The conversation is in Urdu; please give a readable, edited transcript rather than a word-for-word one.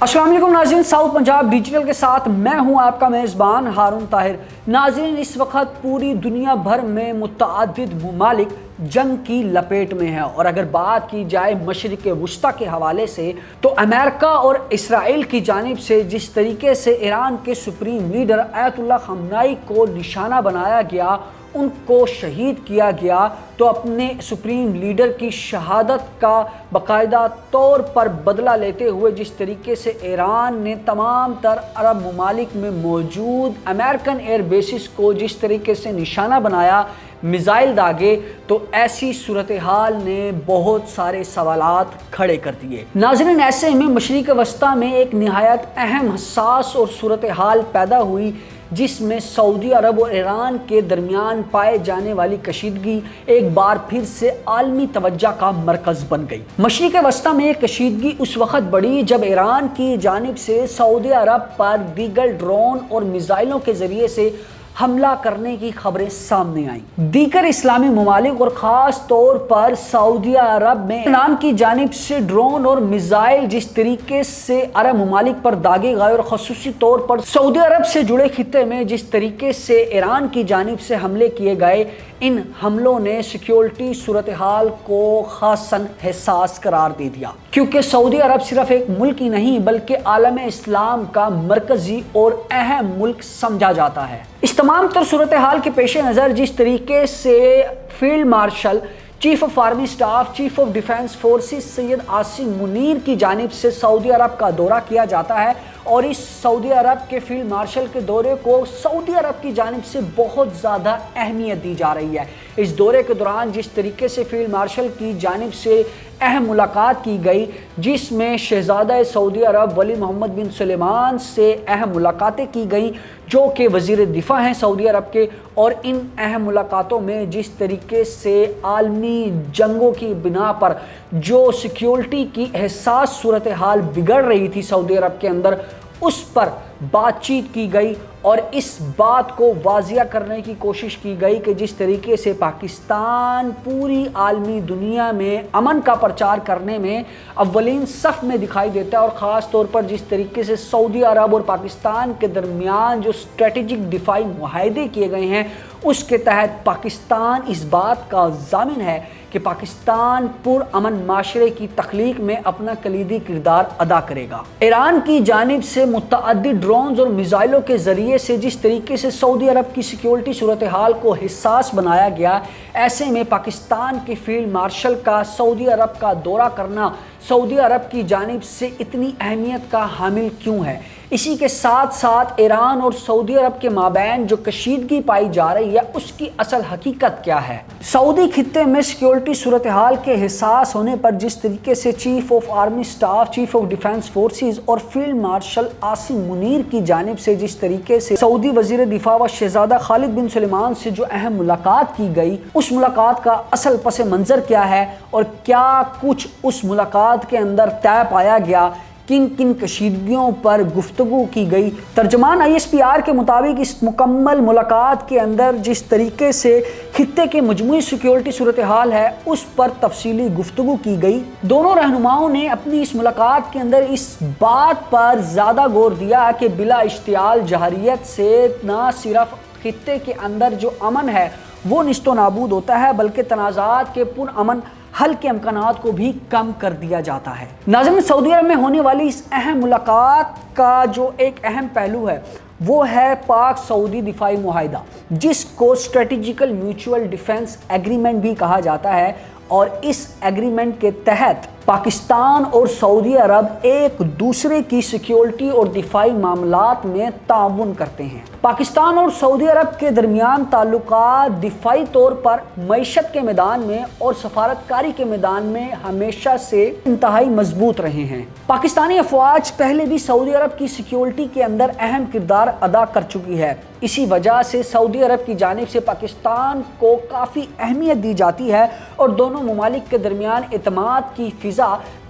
السلام علیکم ناظرین، ساؤتھ پنجاب ڈیجیٹل کے ساتھ میں ہوں آپ کا میزبان ہارون طاہر۔ ناظرین، اس وقت پوری دنیا بھر میں متعدد ممالک جنگ کی لپیٹ میں ہیں، اور اگر بات کی جائے مشرق وسطیٰ کے حوالے سے تو امریکہ اور اسرائیل کی جانب سے جس طریقے سے ایران کے سپریم لیڈر آیت اللہ خامنائی کو نشانہ بنایا گیا، ان کو شہید کیا گیا، تو اپنے سپریم لیڈر کی شہادت کا باقاعدہ طور پر بدلہ لیتے ہوئے جس طریقے سے ایران نے تمام تر عرب ممالک میں موجود امریکن ایئر بیسز کو جس طریقے سے نشانہ بنایا، میزائل داغے، تو ایسی صورتحال نے بہت سارے سوالات کھڑے کر دیے۔ ناظرین، ایسے میں مشرق وسطیٰ میں ایک نہایت اہم، حساس اور صورتحال پیدا ہوئی جس میں سعودی عرب اور ایران کے درمیان پائے جانے والی کشیدگی ایک بار پھر سے عالمی توجہ کا مرکز بن گئی۔ مشرق وسطیٰ میں یہ کشیدگی اس وقت بڑھی جب ایران کی جانب سے سعودی عرب پر دیگر ڈرون اور میزائلوں کے ذریعے سے حملہ کرنے کی خبریں سامنے آئیں۔ دیگر اسلامی ممالک اور خاص طور پر سعودی عرب میں ایران کی جانب سے ڈرون اور میزائل جس طریقے سے عرب ممالک پر داغے گئے، اور خصوصی طور پر سعودی عرب سے جڑے خطے میں جس طریقے سے ایران کی جانب سے حملے کیے گئے، ان حملوں نے سیکیورٹی صورتحال کو خاصاً حساس قرار دے دیا، کیونکہ سعودی عرب صرف ایک ملک ہی نہیں بلکہ عالم اسلام کا مرکزی اور اہم ملک سمجھا جاتا ہے۔ اس تمام تر صورتحال کے پیش نظر جس طریقے سے field marshal, chief of army staff, chief of defence forces Syed Asim Munir کی جانب سے سعودی عرب کا دورہ کیا جاتا ہے، اور اس سعودی عرب کے فیلڈ مارشل کے دورے کو سعودی عرب کی جانب سے بہت زیادہ اہمیت دی جا رہی ہے۔ اس دورے کے دوران جس طریقے سے فیلڈ مارشل کی جانب سے اہم ملاقات کی گئی، جس میں شہزادہ سعودی عرب ولی محمد بن سلمان سے اہم ملاقاتیں کی گئیں جو کہ وزیر دفاع ہیں سعودی عرب کے، اور ان اہم ملاقاتوں میں جس طریقے سے عالمی جنگوں کی بنا پر جو سیکیورٹی کی حساس صورتحال بگڑ رہی تھی سعودی عرب کے اندر، اس پر بات چیت کی گئی، اور اس بات کو واضح کرنے کی کوشش کی گئی کہ جس طریقے سے پاکستان پوری عالمی دنیا میں امن کا پرچار کرنے میں اولین صف میں دکھائی دیتا ہے، اور خاص طور پر جس طریقے سے سعودی عرب اور پاکستان کے درمیان جو اسٹریٹجک دفاعی معاہدے کیے گئے ہیں، اس کے تحت پاکستان اس بات کا ضامن ہے کہ پاکستان پر امن معاشرے کی تخلیق میں اپنا کلیدی کردار ادا کرے گا۔ ایران کی جانب سے متعدد ڈرونز اور میزائلوں کے ذریعے سے جس طریقے سے سعودی عرب کی سیکیورٹی صورتحال کو حساس بنایا گیا، ایسے میں پاکستان کے فیلڈ مارشل کا سعودی عرب کا دورہ کرنا سعودی عرب کی جانب سے اتنی اہمیت کا حامل کیوں ہے؟ اسی کے ساتھ ساتھ ایران اور سعودی عرب کے مابین جو کشیدگی پائی جا رہی ہے، اس کی اصل حقیقت کیا ہے؟ سعودی خطے میں سیکیورٹی صورتحال کے حساس ہونے پر جس طریقے سے chief of army staff, chief of defence forces اور فیلڈ مارشل عاصم منیر کی جانب سے جس طریقے سے سعودی وزیر دفاع و شہزادہ خالد بن سلمان سے جو اہم ملاقات کی گئی، اس ملاقات کا اصل پس منظر کیا ہے، اور کیا کچھ اس ملاقات کے اندر طے پایا گیا، کن کن کشیدگیوں پر گفتگو کی گئی؟ ترجمان ISPR کے مطابق اس مکمل ملاقات کے اندر جس طریقے سے خطے کے مجموعی سیکیورٹی صورتحال ہے، اس پر تفصیلی گفتگو کی گئی۔ دونوں رہنماؤں نے اپنی اس ملاقات کے اندر اس بات پر زیادہ غور دیا کہ بلا اشتعال جہریت سے نہ صرف خطے کے اندر جو امن ہے وہ نیست و نابود ہوتا ہے، بلکہ تنازعات کے پرامن حل کے امکانات کو بھی کم کر دیا جاتا ہے۔ ناظرین، سعودی عرب میں ہونے والی اس اہم ملاقات کا جو ایک اہم پہلو ہے وہ ہے پاک سعودی دفاعی معاہدہ، جس کو اسٹریٹجیکل میوچول ڈیفنس ایگریمنٹ بھی کہا جاتا ہے، اور اس ایگریمنٹ کے تحت پاکستان اور سعودی عرب ایک دوسرے کی سیکیورٹی اور دفاعی معاملات میں تعاون کرتے ہیں۔ پاکستان اور سعودی عرب کے درمیان تعلقات دفاعی طور پر معیشت کے میدان میں اور سفارت کاری کے میدان میں ہمیشہ سے انتہائی مضبوط رہے ہیں۔ پاکستانی افواج پہلے بھی سعودی عرب کی سیکیورٹی کے اندر اہم کردار ادا کر چکی ہے، اسی وجہ سے سعودی عرب کی جانب سے پاکستان کو کافی اہمیت دی جاتی ہے، اور دونوں ممالک کے درمیان اعتماد کی فضا